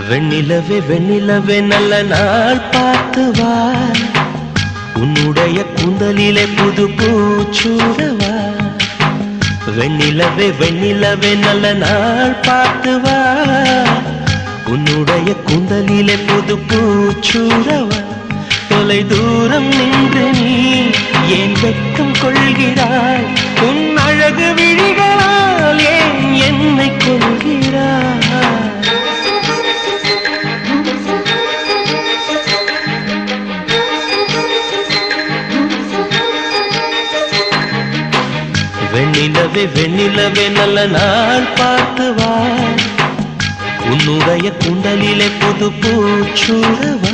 வெண்ணிலவே வெண்ணிலவே நல்ல நாள் பார்த்து வா, உன்னுடைய கூந்தலிலே புது பூச்சூடவா. வெண்ணிலவே வெண்ணிலவே நல்ல நாள் பார்த்து வா, உன்னுடைய கூந்தலிலே புது பூச்சூடவா. தொலை தூரம் நின்று நீ ஏன் வெட்கம் கொள்கிறாய், உன் அழகு விழிகளால் ஏன் என்னை கொள்கிறாய். வெண்ணிலவே வெண்ணிலவே நல்ல நாள் பார்த்து வா, உன்னுடைய கூந்தலிலே புது பூச்சூடவா.